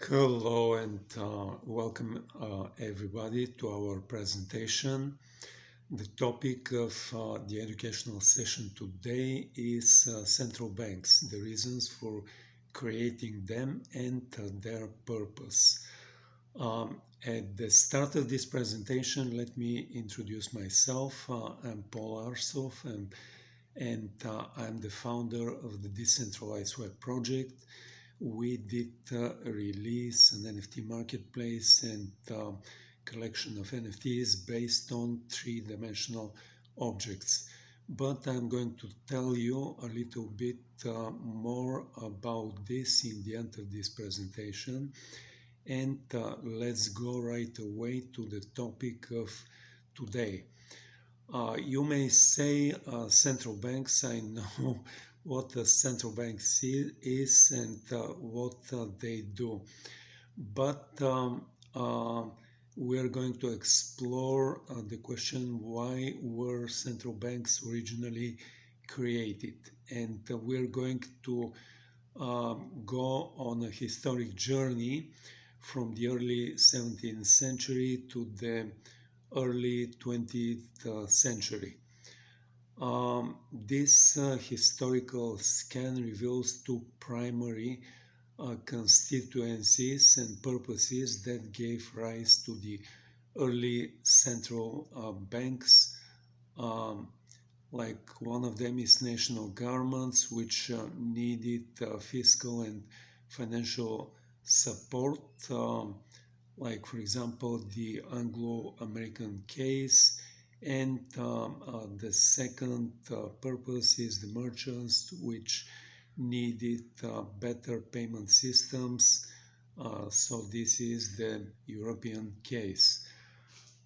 Hello and welcome everybody to our presentation. The topic of the educational session today is central banks, the reasons for creating them and their purpose. At the start of this presentation, let me introduce myself. I'm Paul Arsov and I'm the founder of the Decentralized Web project. We did release an NFT marketplace and collection of NFTs based on three-dimensional objects. But I'm going to tell you a little bit more about this in the end of this presentation. And let's go right away to the topic of today. You may say central banks. I know what a central bank is and what they do. But we're going to explore the question, why were central banks originally created? And we're going to go on a historic journey from the early 17th century to the early 20th century. This historical scan reveals two primary constituencies and purposes that gave rise to the early central banks. Like one of them is national governments, which needed fiscal and financial support. Like, for example, the Anglo-American case. And the second purpose is the merchants, which needed better payment systems. So this is the European case.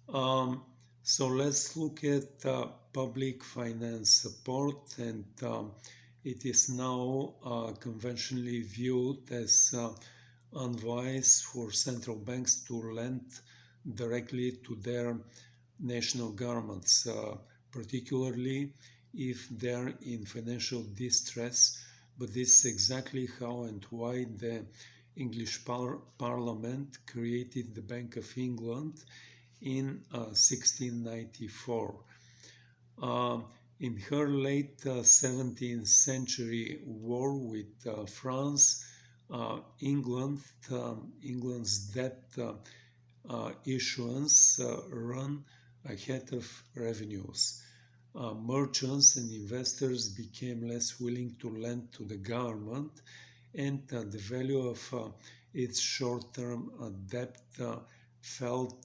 So let's look at public finance support, and it is now conventionally viewed as unwise for central banks to lend directly to their national governments, particularly if they're in financial distress. But this is exactly how and why the English Parliament created the Bank of England in 1694. In her late 17th century war with France, England's debt issuance ran ahead of revenues. Merchants and investors became less willing to lend to the government, and the value of its short-term debt fell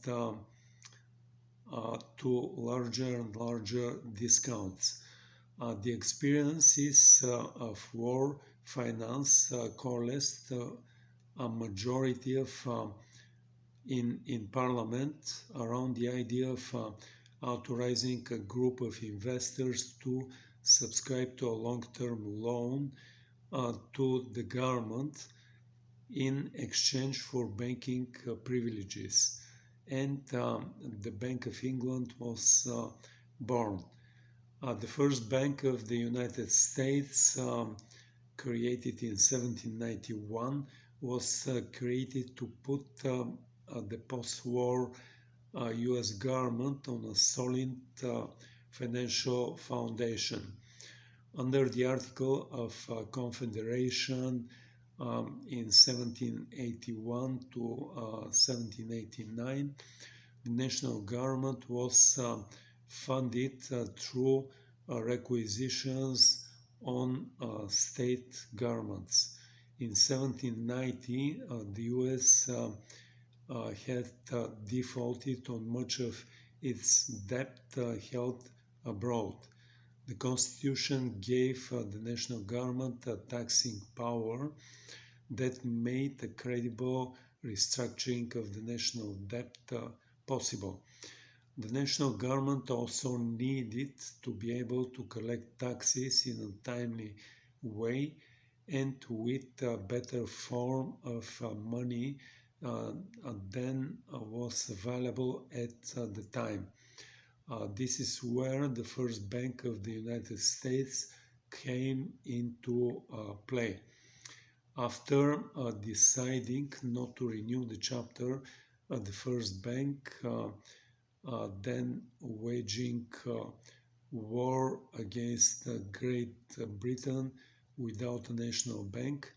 to larger and larger discounts. The experiences of war finance coalesced a majority of in Parliament around the idea of authorizing a group of investors to subscribe to a long-term loan to the government in exchange for banking privileges. And the Bank of England was born. The first Bank of the United States, created in 1791, was created to put the post-war US government on a solid financial foundation. Under the Article of Confederation in 1781 to 1789, the national government was funded through requisitions on state governments. In 1790, the US had defaulted on much of its debt held abroad. The Constitution gave the national government a taxing power that made a credible restructuring of the national debt possible. The national government also needed to be able to collect taxes in a timely way and with a better form of money than was available at the time. This is where the first Bank of the United States came into play. After deciding not to renew the chapter, the first bank, then waging war against Great Britain without a national bank,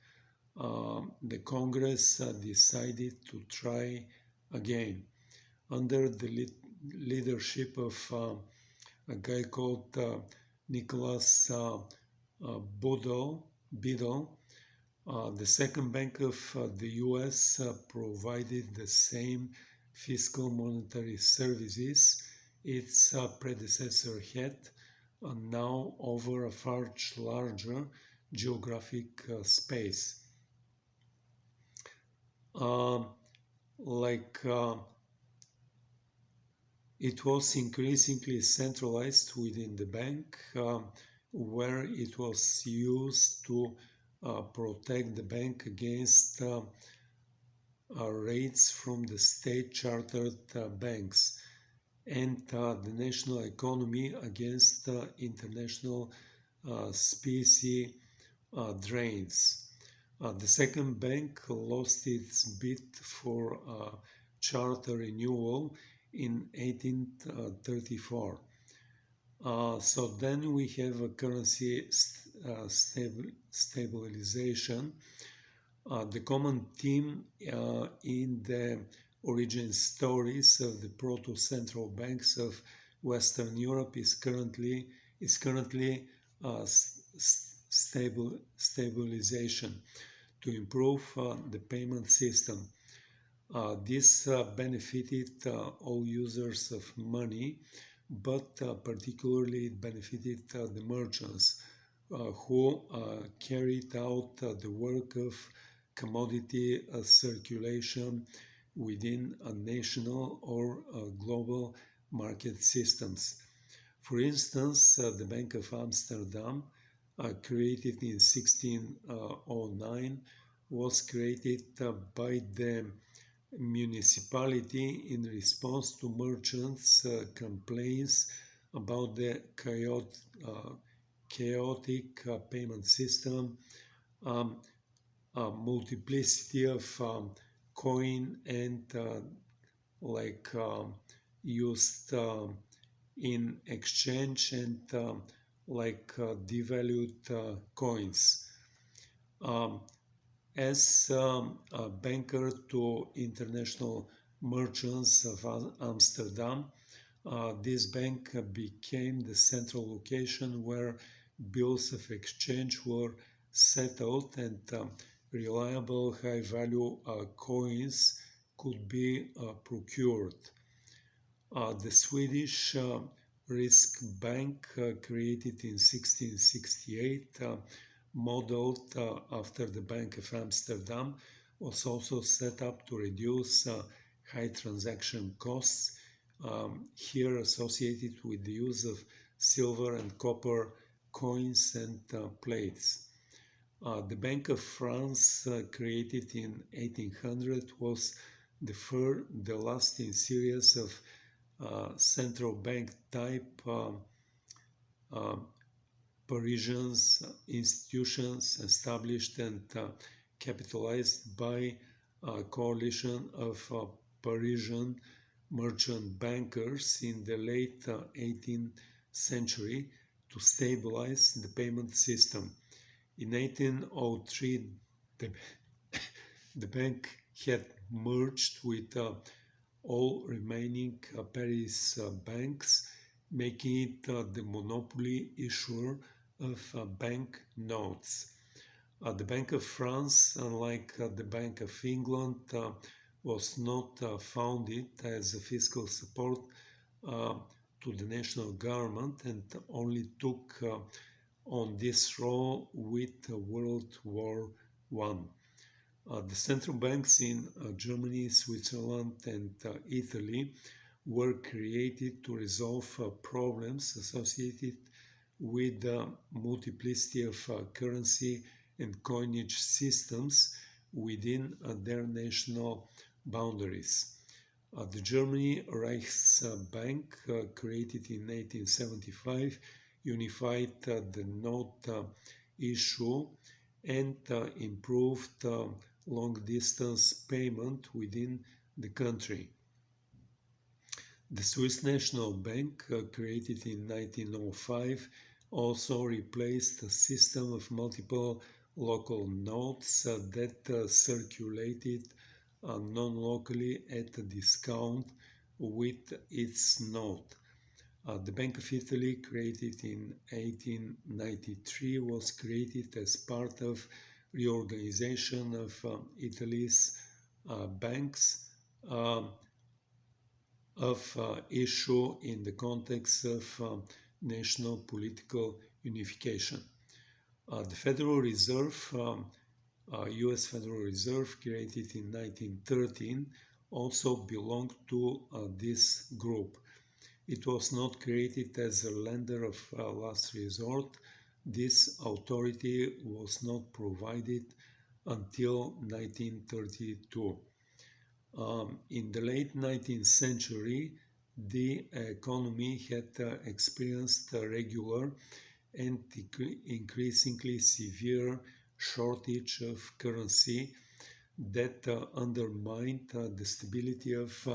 the Congress decided to try again under the leadership of a guy called Nicholas Biddle. The second bank of the US provided the same fiscal monetary services its predecessor had, now over a far larger geographic space. Like it was increasingly centralized within the bank, where it was used to protect the bank against raids from the state-chartered banks and the national economy against international specie drains. The second bank lost its bid for charter renewal in 1834. So then we have a currency stabilization. The common theme in the origin stories of the proto-central banks of Western Europe is currently stabilization to improve the payment system. This benefited all users of money, but particularly it benefited the merchants who carried out the work of commodity circulation within a national or global market systems. For instance, the Bank of Amsterdam, created in 1609, was created by the municipality in response to merchants' complaints about the chaotic payment system, multiplicity of coin and used in exchange and devalued coins. As a banker to international merchants of Amsterdam, this bank became the central location where bills of exchange were settled and reliable high-value coins could be procured. The Swedish Risk Bank, created in 1668, modeled after the Bank of Amsterdam, was also set up to reduce high transaction costs, here associated with the use of silver and copper coins and plates. The Bank of France, created in 1800, was the last in series of central bank type Parisian institutions established and capitalized by a coalition of Parisian merchant bankers in the late 18th century to stabilize the payment system. In 1803, the bank had merged with all remaining Paris banks, making it the monopoly issuer of bank notes. The Bank of France, unlike the Bank of England, was not founded as a fiscal support to the national government and only took on this role with World War I. The central banks in Germany, Switzerland, and Italy were created to resolve problems associated with the multiplicity of currency and coinage systems within their national boundaries. The Germany Reichsbank, created in 1875, unified the note issue and improved long-distance payment within the country. The Swiss National Bank, created in 1905, also replaced a system of multiple local notes that circulated non-locally at a discount with its note. The Bank of Italy, created in 1893, was created as part of reorganization of Italy's banks of issue in the context of national political unification. The Federal Reserve, U.S. Federal Reserve, created in 1913, also belonged to this group. It was not created as a lender of last resort. This authority was not provided until 1932. In the late 19th century, the economy had experienced a regular and increasingly severe shortage of currency that undermined the stability of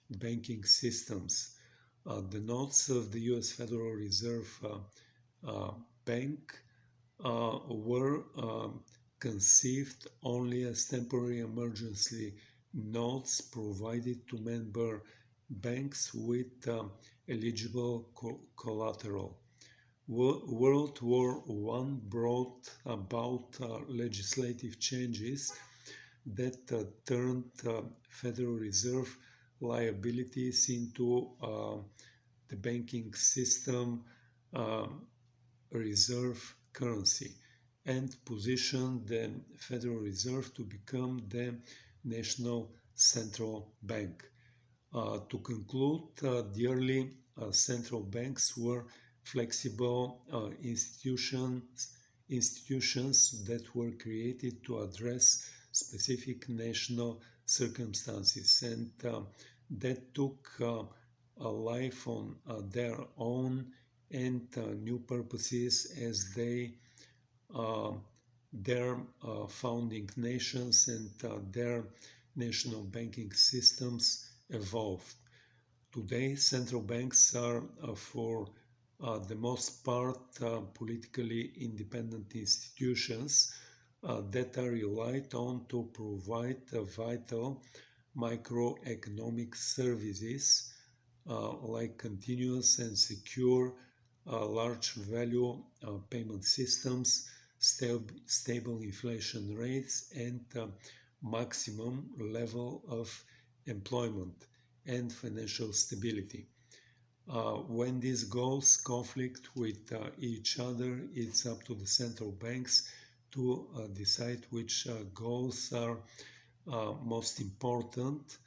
banking systems. The notes of the U.S. Federal Reserve Bank were conceived only as temporary emergency notes provided to member banks with eligible collateral. World War I brought about legislative changes that turned Federal Reserve liabilities into the banking system reserve currency and positioned the Federal Reserve to become the national central bank. To conclude, the early central banks were flexible institutions that were created to address specific national circumstances and that took a life on their own and new purposes as their founding nations and their national banking systems evolved. Today, central banks are, for the most part, politically independent institutions that are relied on to provide vital microeconomic services like continuous and secure large value payment systems, stable inflation rates, and maximum level of employment and financial stability. When these goals conflict with each other, it's up to the central banks to decide which goals are most important.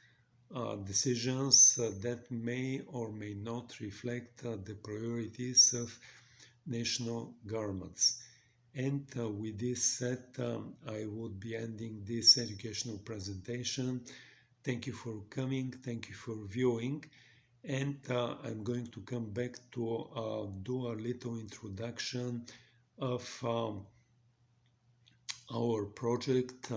Decisions that may or may not reflect the priorities of national governments. And with this said, I would be ending this educational presentation. Thank you for coming, thank you for viewing, and I'm going to come back to do a little introduction of our project.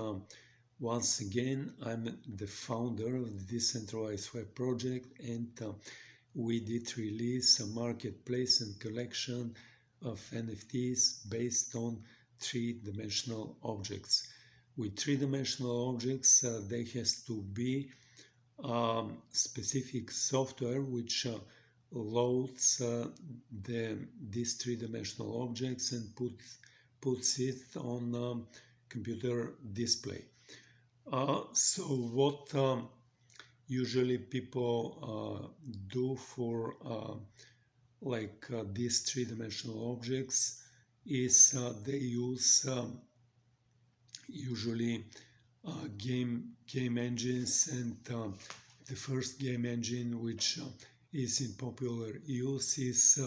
Once again, I'm the founder of the Decentralized Web project, and we did release a marketplace and collection of NFTs based on three-dimensional objects. With three-dimensional objects, there has to be specific software which loads these three-dimensional objects and puts it on computer display. So what usually people do for these three-dimensional objects is they use usually game engines, and the first game engine which is in popular use is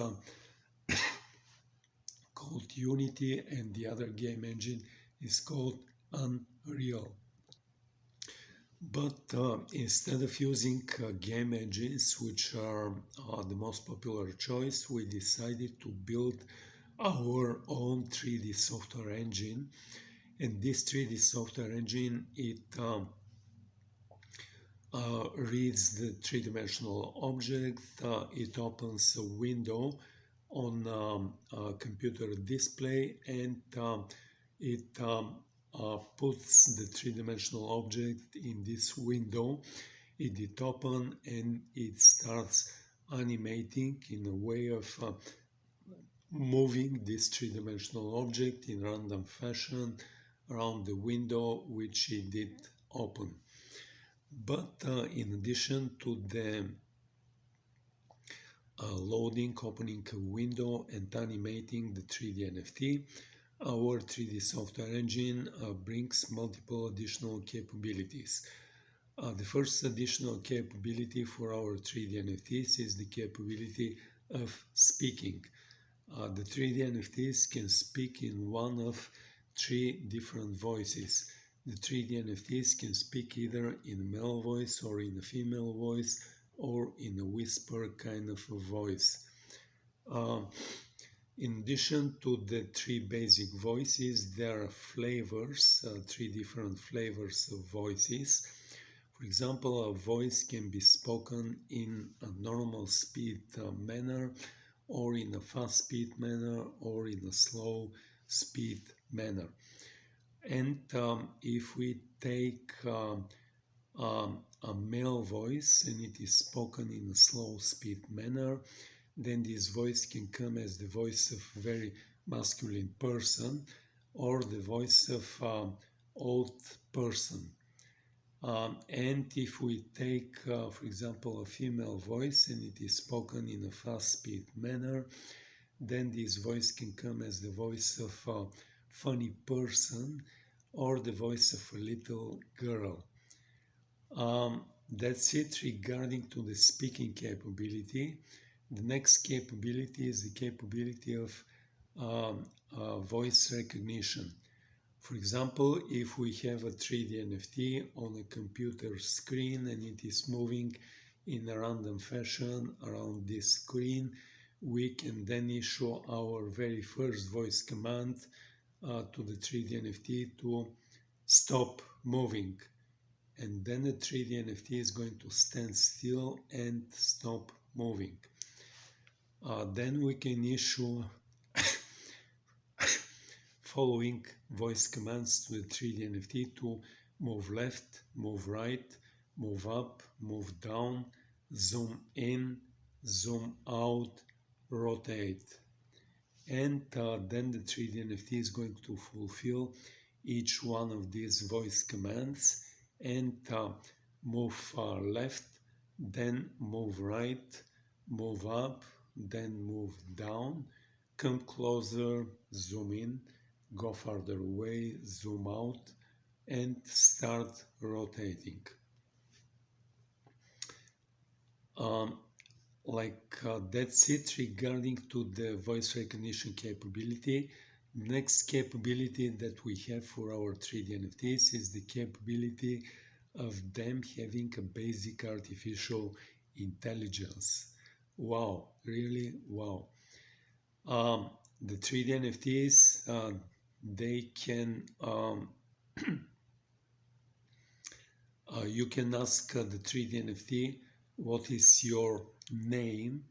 called Unity, and the other game engine is called Unreal. But instead of using game engines, which are the most popular choice, we decided to build our own 3D software engine. And this 3D software engine, it reads the three-dimensional object, it opens a window on a computer display, and it puts the three-dimensional object in this window. It opens and it starts animating in a way of moving this three-dimensional object in random fashion around the window which it did open. But in addition to the loading, opening a window and animating the 3D NFT, our 3D software engine brings multiple additional capabilities. The first additional capability for our 3D NFTs is the capability of speaking. The 3D NFTs can speak in one of three different voices. The 3D NFTs can speak either in a male voice or in a female voice or in a whisper kind of a voice. In addition to the three basic voices, there are flavors, three different flavors of voices. For example, a voice can be spoken in a normal speed manner, or in a fast speed manner, or in a slow speed manner. And if we take a male voice and it is spoken in a slow speed manner, then this voice can come as the voice of a very masculine person or the voice of old person. And if we take, for example, a female voice and it is spoken in a fast speed manner, then this voice can come as the voice of a funny person or the voice of a little girl. That's it regarding to the speaking capability. The next capability is the capability of voice recognition. For example, if we have a 3D NFT on a computer screen and it is moving in a random fashion around this screen, we can then issue our very first voice command to the 3D NFT to stop moving. And then the 3D NFT is going to stand still and stop moving. Then we can issue following voice commands to the 3D NFT to move left, move right, move up, move down, zoom in, zoom out, rotate. And then the 3D NFT is going to fulfill each one of these voice commands and move left, then move right, move up, then move down, come closer, zoom in, go farther away, zoom out, and start rotating. That's it regarding to the voice recognition capability. Next capability that we have for our 3D NFTs is the capability of them having a basic artificial intelligence. Wow, really wow. The 3D NFTs, they can, you can ask the 3D NFT, what is your name?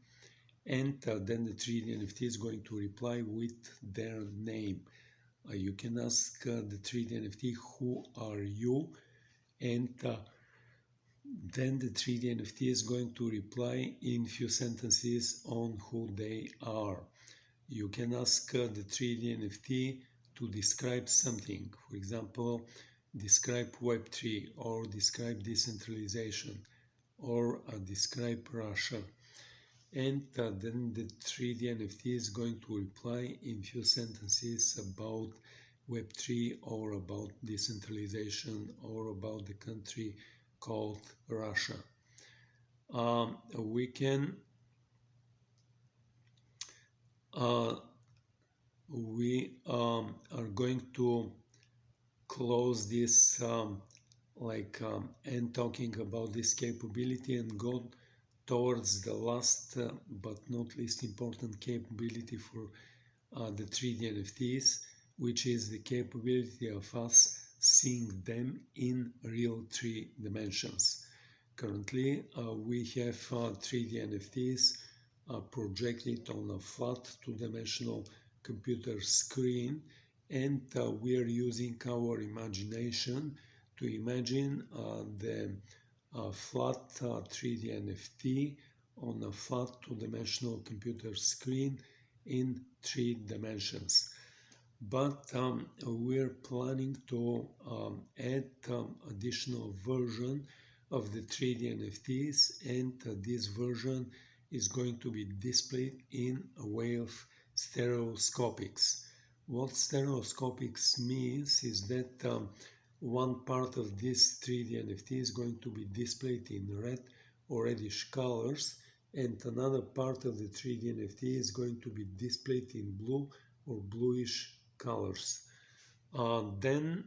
And then the 3D NFT is going to reply with their name. You can ask the 3D NFT, who are you? And then the 3D NFT is going to reply in few sentences on who they are. You can ask the 3D NFT to describe something. For example, describe Web3 or describe decentralization or describe Russia. And then the 3D NFT is going to reply in few sentences about Web3 or about decentralization or about the country called Russia. We can we are going to close this and talking about this capability and go towards the last but not least important capability for the 3D NFTs, which is the capability of us seeing them in real three dimensions. Currently, we have 3D NFTs projected on a flat two-dimensional computer screen, and we are using our imagination to imagine the flat 3D NFT on a flat two-dimensional computer screen in 3 dimensions. But we're planning to add additional version of the 3D NFTs, and this version is going to be displayed in a way of stereoscopics. What stereoscopics means is that one part of this 3D NFT is going to be displayed in red or reddish colors, and another part of the 3D NFT is going to be displayed in blue or bluish colors. Then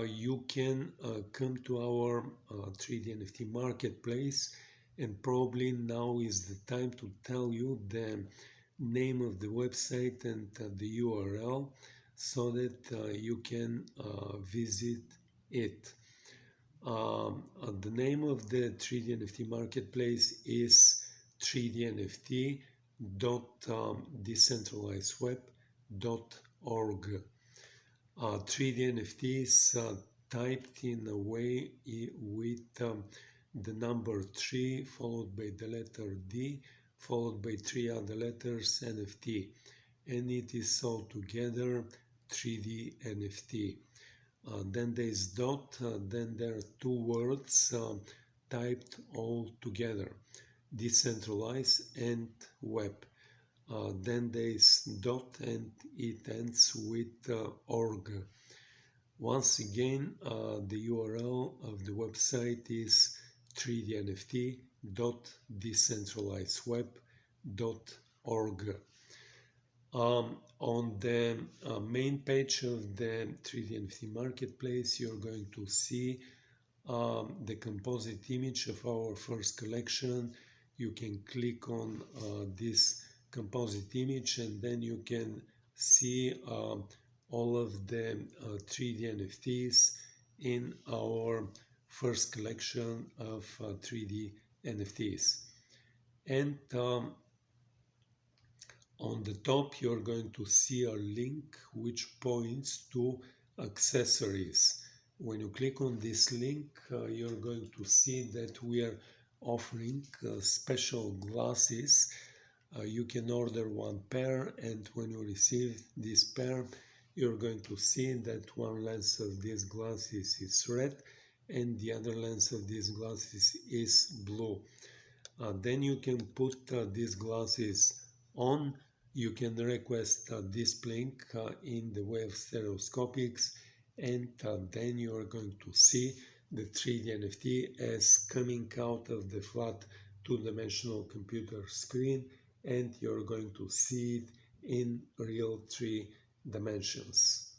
you can come to our 3D NFT marketplace, and probably now is the time to tell you the name of the website and the URL so that you can visit it. The name of the 3D NFT marketplace is 3dnft.decentralizedweb.org. 3D NFT is typed in a way with the number 3 followed by the letter D followed by 3 other letters NFT, and it is altogether 3D NFT. Then there is dot, then there are two words typed all together, decentralized and web. Then there is dot and it ends with org. Once again, the URL of the website is 3dnft.decentralizedweb.org. On the main page of the 3D NFT marketplace, you're going to see the composite image of our first collection. You can click on this composite image, and then you can see all of the 3D NFTs in our first collection of 3D NFTs. And on the top, you're going to see a link which points to accessories. When you click on this link, you're going to see that we are offering special glasses. You can order one pair, and when you receive this pair, you're going to see that one lens of these glasses is red and the other lens of these glasses is blue. Then you can put these glasses on. You can request displaying in the way of stereoscopics, and then you are going to see the 3D NFT as coming out of the flat two-dimensional computer screen, and you're going to see it in real 3 dimensions.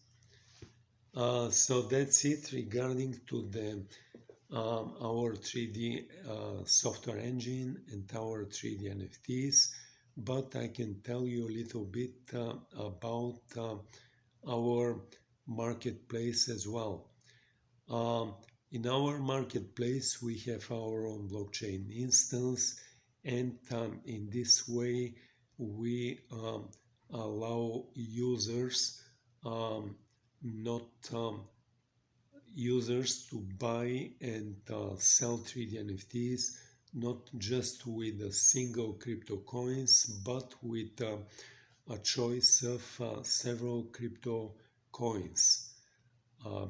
So that's it regarding to the our 3D software engine and our 3D NFTs, but I can tell you a little bit about our marketplace as well. In our marketplace, we have our own blockchain instance, and in this way, we allow users not users to buy and sell 3D NFTs, not just with a single crypto coins, but with a choice of several crypto coins.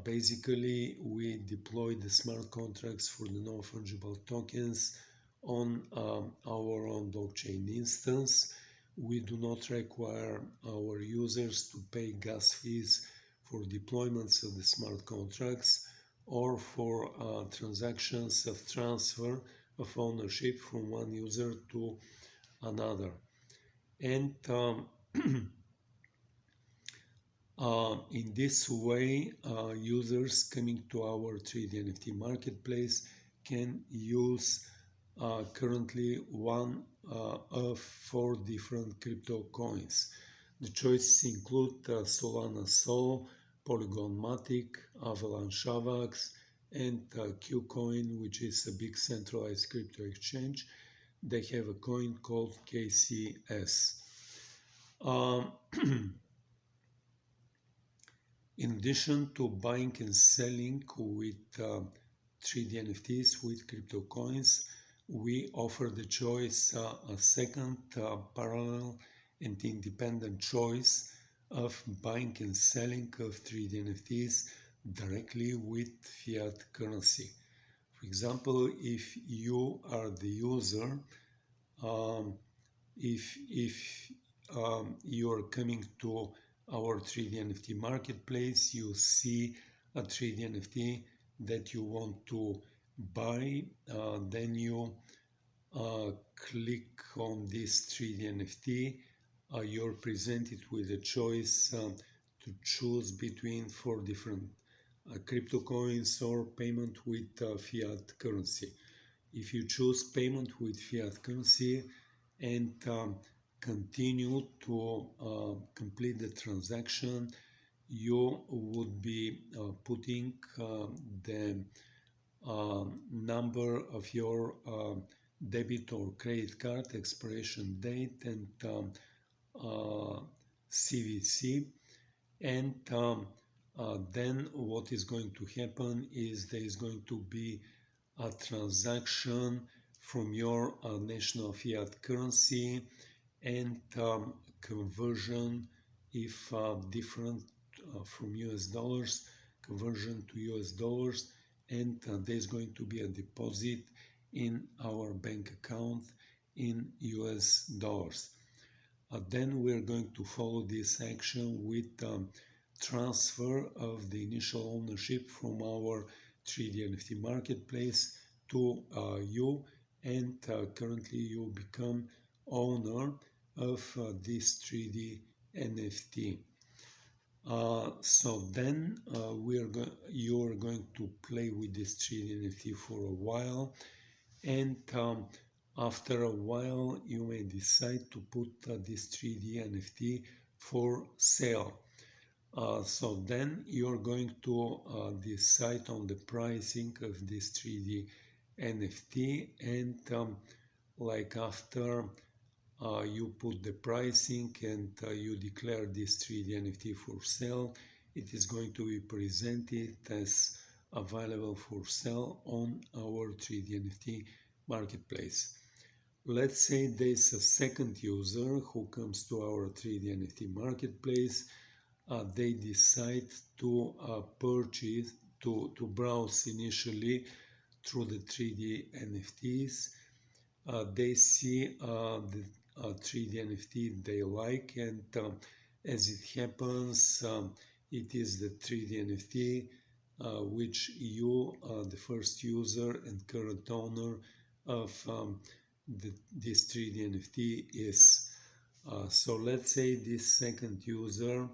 Basically, we deploy the smart contracts for the non-fungible tokens on our own blockchain instance. We do not require our users to pay gas fees for deployments of the smart contracts or for transactions of transfer of ownership from one user to another. And in this way, users coming to our 3D NFT marketplace can use currently one of 4 different crypto coins. The choices include Solana Sol, Polygon Matic, Avalanche Avax, and Qcoin, which is a big centralized crypto exchange. They have a coin called KCS. In addition to buying and selling with 3D NFTs with crypto coins, we offer the choice a second parallel and independent choice of buying and selling of 3D NFTs directly with fiat currency. For example, if you are the user, if you are coming to our 3D NFT marketplace, you see a 3D NFT that you want to buy, then you click on this 3D NFT. You're presented with a choice to choose between 4 different crypto coins or payment with fiat currency. If you choose payment with fiat currency and continue to complete the transaction, you would be putting the number of your debit or credit card expiration date and CVC, and then what is going to happen is there is going to be a transaction from your national fiat currency and conversion, if different from US dollars, conversion to US dollars, and there's going to be a deposit in our bank account in US dollars. Then we're going to follow this action with transfer of the initial ownership from our 3D NFT marketplace to you, and currently you become owner of this 3D NFT. So then you are going to play with this 3D NFT for a while, and after a while you may decide to put this 3D NFT for sale. So then you're going to decide on the pricing of this 3D NFT, and like after you put the pricing and you declare this 3D NFT for sale, it is going to be presented as available for sale on our 3D NFT marketplace. Let's say there's a second user who comes to our 3D NFT marketplace. They decide to purchase, to browse initially through the 3D NFTs. They see the 3D NFT they like, and as it happens, it is the 3D NFT which you, the first user and current owner of this 3D NFT is. So let's say this second user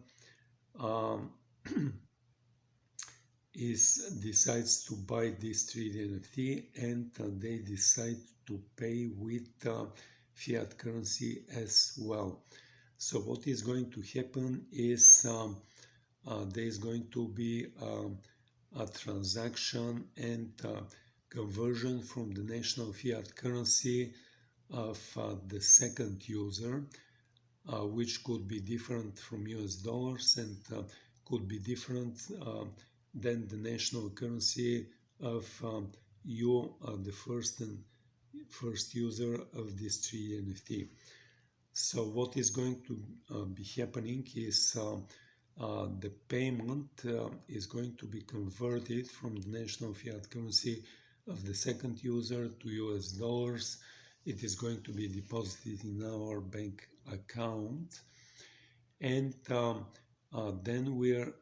decides to buy this 3D NFT, and they decide to pay with fiat currency as well. So what is going to happen is there is going to be a transaction and conversion from the national fiat currency of the second user, which could be different from US dollars and could be different than the national currency of you, the first user of this 3D NFT. So what is going to be happening is the payment is going to be converted from the national fiat currency of the second user to US dollars. It is going to be deposited in our bank account, and then we are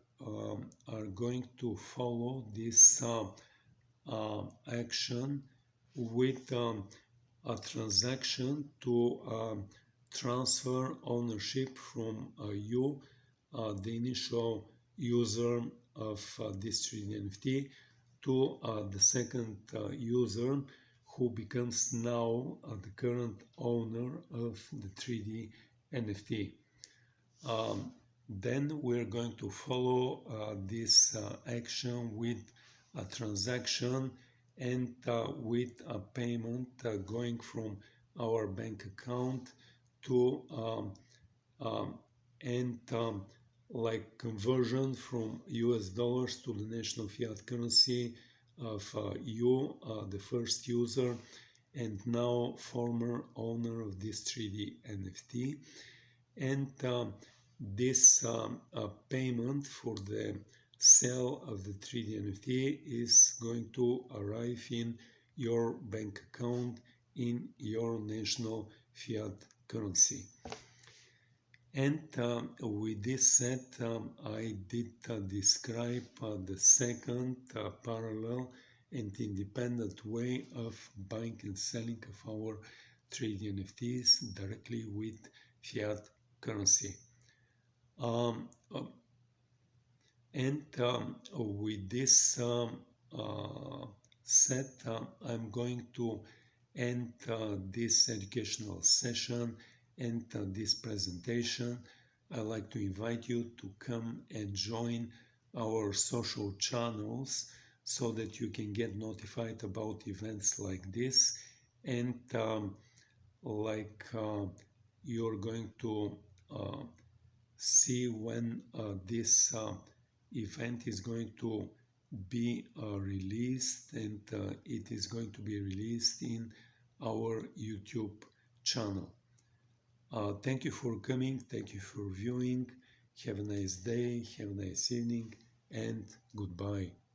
going to follow this action with a transaction to transfer ownership from you, the initial user of this 3D NFT, to the second user, who becomes now the current owner of the 3D NFT. Um, then we're going to follow this action with a transaction and with a payment going from our bank account to um, and like conversion from US dollars to the national fiat currency of you, the first user, and now former owner of this 3D NFT. And this payment for the sale of the 3D NFT is going to arrive in your bank account in your national fiat currency. And with this said, I did describe the second parallel and independent way of buying and selling of our 3D NFTs directly with fiat currency. Um, uh, and with this set, I'm going to end this educational session and this presentation. I'd like to invite you to come and join our social channels so that you can get notified about events like this, and you're going to see when this event is going to be released, and it is going to be released in our YouTube channel. Thank you for coming, thank you for viewing. Have a nice day, have a nice evening, and goodbye.